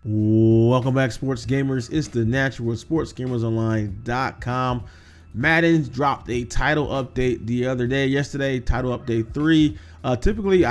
Welcome back, sports gamers. It's the Natural SportsGamersOnline.com. Madden dropped a title update yesterday, title update 3. Typically,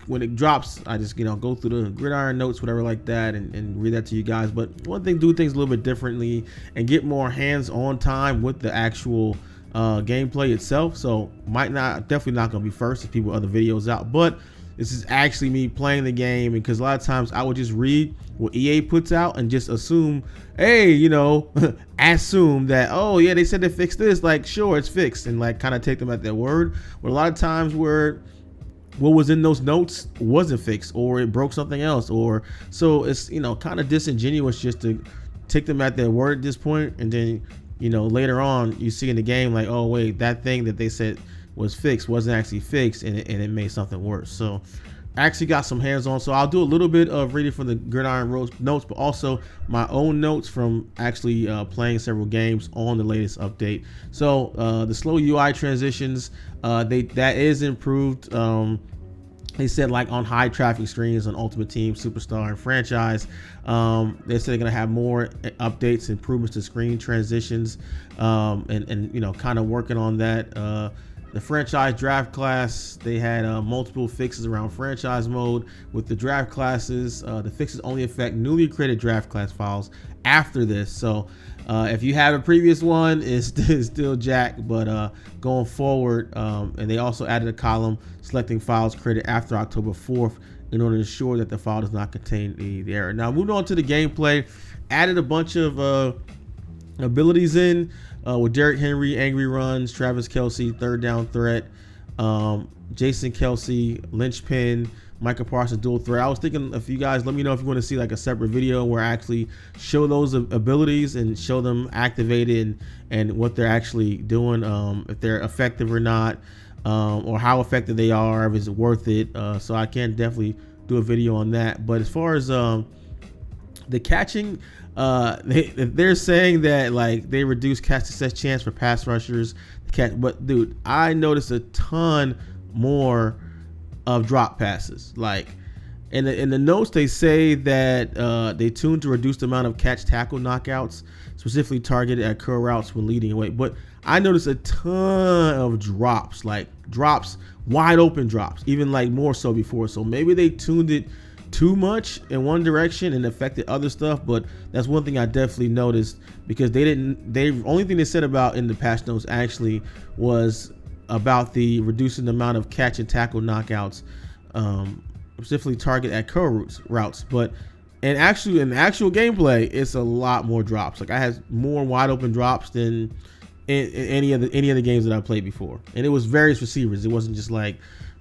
when it drops, I just go through the gridiron notes, whatever like that, and read that to you guys. But one thing, do things a little bit differently and get more hands-on time with the actual gameplay itself. So definitely not gonna be first if people other videos out, but this is actually me playing the game, because a lot of times I would just read what EA puts out and just assume, hey, assume that, oh yeah, they said they fixed this, like sure, it's fixed, and like kind of take them at their word. But a lot of times where what was in those notes wasn't fixed, or it broke something else, or so it's kind of disingenuous just to take them at their word at this point, and then later on you see in the game like, oh wait, that thing that they said was fixed wasn't actually fixed, and it made something worse. So I actually got some hands-on, so I'll do a little bit of reading from the gridiron notes, but also my own notes from actually playing several games on the latest update. So the slow UI transitions, that is improved. They said, like, on high traffic screens on Ultimate Team, Superstar, and Franchise, they said they're gonna have more updates, improvements to screen transitions, and kind of working on that. The franchise draft class, they had multiple fixes around franchise mode with the draft classes. The fixes only affect newly created draft class files after this. So if you have a previous one, it's still jack, but going forward, and they also added a column selecting files created after October 4th in order to ensure that the file does not contain the error. Now, moving on to the gameplay, added a bunch of abilities in with Derrick Henry, angry runs, Travis Kelce, third down threat, Jason Kelce, linchpin, Micah Parsons, dual threat. I was thinking, if you guys, let me know if you want to see like a separate video where I actually show those abilities and show them activated and what they're actually doing, if they're effective or not, or how effective they are, if it's worth it. So I can definitely do a video on that. But as far as the catching, they're saying that like they reduce catch success chance for pass rushers to catch, but dude, I noticed a ton more of drop passes. Like in the notes, they say that they tuned to reduce the amount of catch tackle knockouts, specifically targeted at curl routes when leading away. But I noticed a ton of drops, like drops, wide open drops, even like more so before. So maybe they tuned it too much in one direction and affected other stuff. But that's one thing I definitely noticed, because they only thing they said about in the patch notes actually was about the reducing the amount of catch and tackle knockouts, specifically target at curl routes. But in the actual gameplay, it's a lot more drops. Like I had more wide open drops than in any of the games that I played before, and it was various receivers. It wasn't just like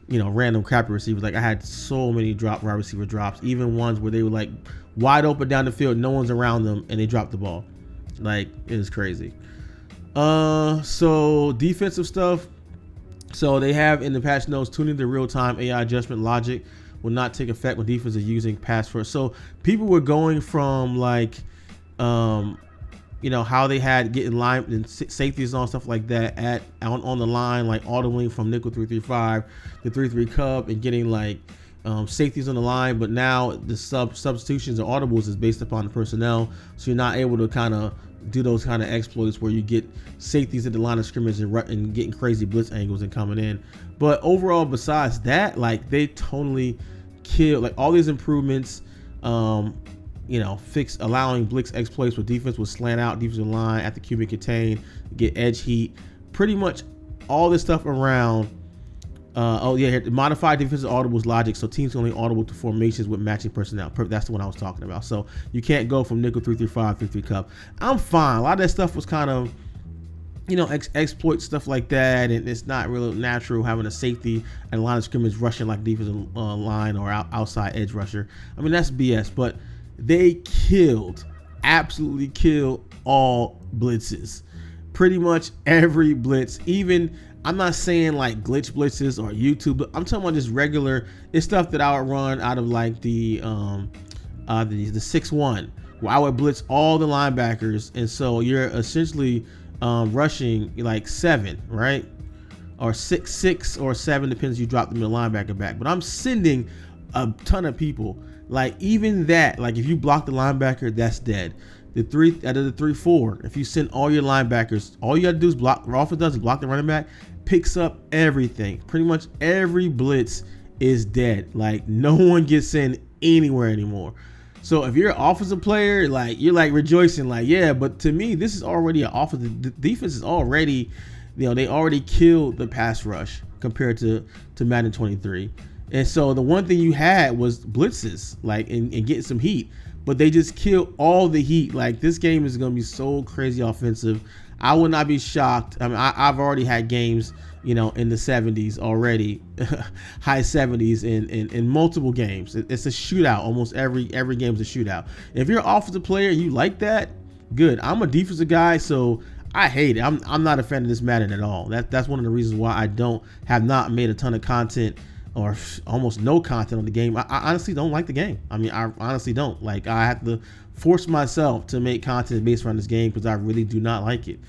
random crappy receivers. Like I had so many wide receiver drops, even ones where they were like wide open down the field, no one's around them, and they dropped the ball. Like it was crazy. So defensive stuff. So they have in the patch notes, tuning the real-time AI adjustment logic will not take effect when defense is using pass first. So people were going from like, how they had getting line and safeties and stuff like that on the line, like audibling from nickel 335 to 3-3 cub, and getting like safeties on the line. But now the substitutions and audibles is based upon the personnel, so you're not able to kind of do those kind of exploits where you get safeties at the line of scrimmage and getting crazy blitz angles and coming in. But overall, besides that, like they totally killed like all these improvements. Fix allowing blitz exploits where defense will slant out defensive line at the QB contain, get edge heat, pretty much all this stuff around. Modified defensive audibles logic, so teams can only audible to formations with matching personnel. That's the one I was talking about. So you can't go from nickel 335 3-3 cup. I'm fine. A lot of that stuff was kind of exploit stuff like that, and it's not really natural having a safety and a line of scrimmage rushing like defensive line or outside edge rusher. I mean, that's BS. But they absolutely killed all blitzes. Pretty much every blitz. Even, I'm not saying like glitch blitzes or YouTube, but I'm talking about just regular. It's stuff that I would run out of like the 6-1, where I would blitz all the linebackers, and so you're essentially rushing like 7, right? Or 6 or 7, depends. You drop the middle linebacker back, but I'm sending a ton of people. Like even that, like if you block the linebacker, that's dead. The 3 out of the 3-4, if you send all your linebackers, all you got to do is block. What offense does is block the running back, picks up everything. Pretty much every blitz is dead. Like no one gets sent anywhere anymore. So if you're an offensive player, like you're like rejoicing, like yeah. But to me, this is already an offensive. The defense is already, they already killed the pass rush compared to Madden 23. And so the one thing you had was blitzes, like and getting some heat. But they just killed all the heat. Like this game is gonna be so crazy offensive. I would not be shocked. I mean, I've already had games, in the 70s already, high 70s in multiple games. It's a shootout. Almost every game is a shootout. If you're an offensive player and you like that, good. I'm a defensive guy, so I hate it. I'm not a fan of this Madden at all. That's one of the reasons why I have not made a ton of content or almost no content on the game. I honestly don't like the game. I mean, I honestly don't. Like, I have to force myself to make content based around this game because I really do not like it.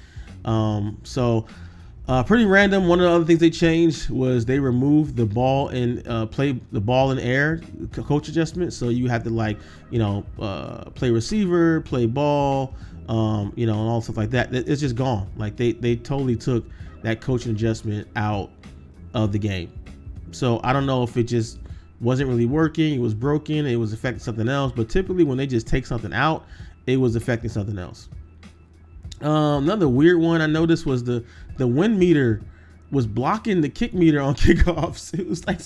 Pretty random. One of the other things they changed was they removed the ball in air coach adjustment. So you have to play receiver, play ball, and all stuff like that. It's just gone. Like they totally took that coaching adjustment out of the game. So I don't know if it just wasn't really working, it was broken, it was affecting something else. But typically when they just take something out, it was affecting something else. Another weird one I noticed was the wind meter was blocking the kick meter on kickoffs. It was like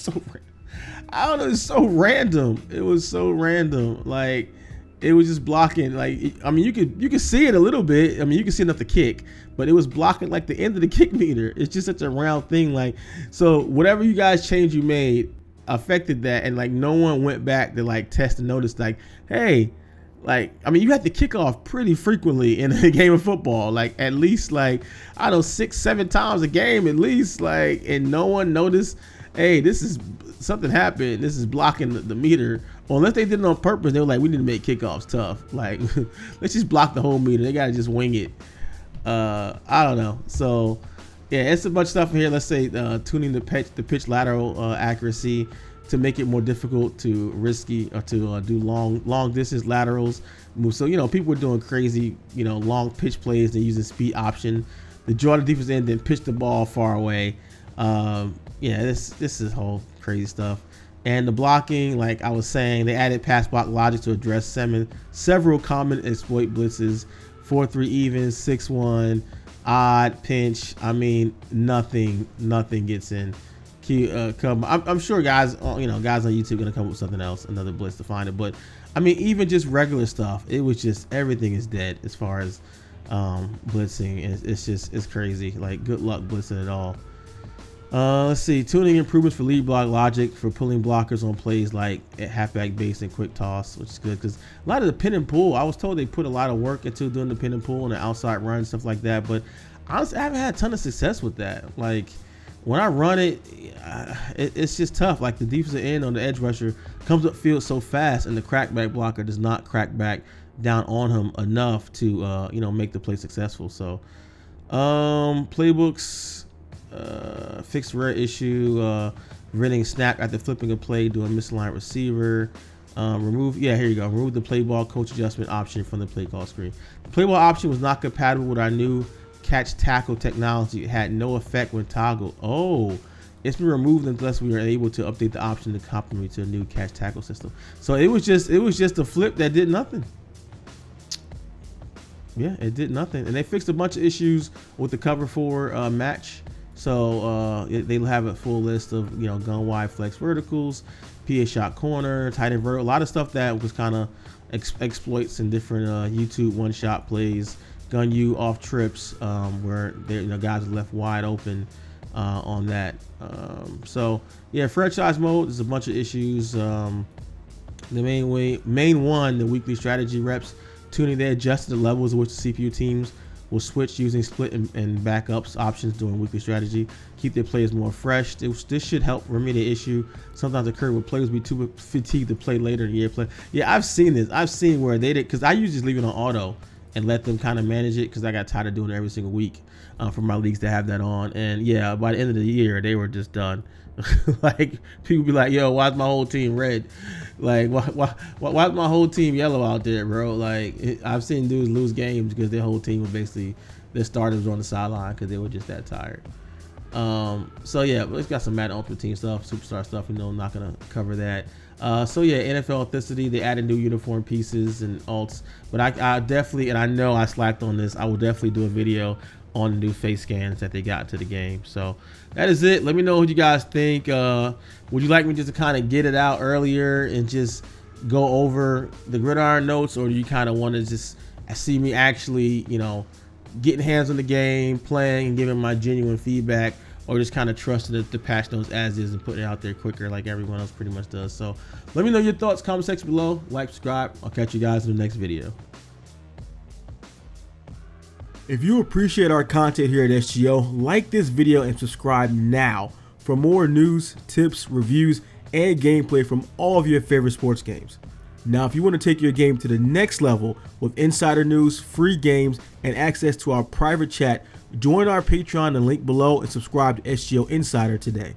I don't know, it's so random. It was so random. Like it was just blocking. Like I mean, you could see it a little bit. I mean, you can see enough to kick, but it was blocking like the end of the kick meter. It's just such a round thing. Like so, whatever you guys change you made affected that, and like no one went back to like test and notice. Like, hey. Like, I mean, you have to kick off pretty frequently in a game of football, like at least like, I don't know, 6-7 times a game at least, like, and no one noticed, hey, this is something happened. This is blocking the meter. Well, unless they did it on purpose, they were like, we need to make kickoffs tough. Like, let's just block the whole meter. They got to just wing it. I don't know. So yeah, it's a bunch of stuff in here. Let's say tuning the pitch lateral accuracy to make it more difficult to risky or to do long distance laterals move. So people were doing crazy long pitch plays. They're using speed option. The draw the defense in, then pitch the ball far away. This is whole crazy stuff. And the blocking, like I was saying, they added pass block logic to address several common exploit blitzes: 4-3 even, 6-1, odd, pinch. I mean, nothing gets in. I'm sure guys on YouTube gonna come up with something else, another blitz to find it. But I mean, even just regular stuff, it was just everything is dead as far as blitzing. It's crazy. Like, good luck blitzing it all. Let's see, tuning improvements for lead block logic for pulling blockers on plays like at halfback base and quick toss, which is good because a lot of the pin and pull, I was told they put a lot of work into doing the pin and pull and the outside run, stuff like that. But honestly, I haven't had a ton of success with that. Like, when I run it's just tough. Like the defensive end on the edge rusher comes up field so fast, and the crackback blocker does not crack back down on him enough to make the play successful. So playbooks, fixed rare issue, running snap after flipping a play, doing misaligned receiver. Remove the play ball coach adjustment option from the play call screen. The play ball option was not compatible with our new catch tackle technology. It had no effect when toggled. Oh, it's been removed unless we were able to update the option to complement to a new catch tackle system. So it was just a flip that did nothing. Yeah, it did nothing. And they fixed a bunch of issues with the cover 4 match. So they'll have a full list of gun wide flex verticals, PA shot corner, tight end vertical, a lot of stuff that was kind of exploits in different YouTube one shot plays. Gun you off trips where guys are left wide open on that. So yeah, franchise mode, there's a bunch of issues. The main one, the weekly strategy reps tuning, they adjusted the levels at which the CPU teams will switch using split and backups options during weekly strategy. Keep their players more fresh. This should help remedy the issue sometimes occur where players be too fatigued to play later in the year. Yeah, I've seen this. I've seen where they did, because I usually just leave it on auto and let them kind of manage it because I got tired of doing it every single week for my leagues to have that on. And yeah, by the end of the year, they were just done. Like people be like, yo, why's my whole team red? Like why's my whole team yellow out there, bro? Like I've seen dudes lose games because their whole team was basically, their starters were on the sideline because they were just that tired. So yeah, but it's got some Madden Ultimate Team stuff, superstar stuff. I'm not gonna cover that. So yeah, NFL Authenticity, they added new uniform pieces and alts, but I definitely, and I know I slacked on this, I will definitely do a video on the new face scans that they got to the game. So that is it. Let me know what you guys think. Would you like me just to kind of get it out earlier and just go over the gridiron notes, or do you kind of want to just see me actually, getting hands on the game, playing, and giving my genuine feedback, or just kind of trusting the patch notes as is and putting it out there quicker like everyone else pretty much does? So let me know your thoughts, comment section below, like, subscribe. I'll catch you guys in the next video. If you appreciate our content here at SGO, like this video and subscribe now for more news, tips, reviews, and gameplay from all of your favorite sports games. Now, if you want to take your game to the next level with insider news, free games, and access to our private chat, join our Patreon and link below and subscribe to SGO Insider today.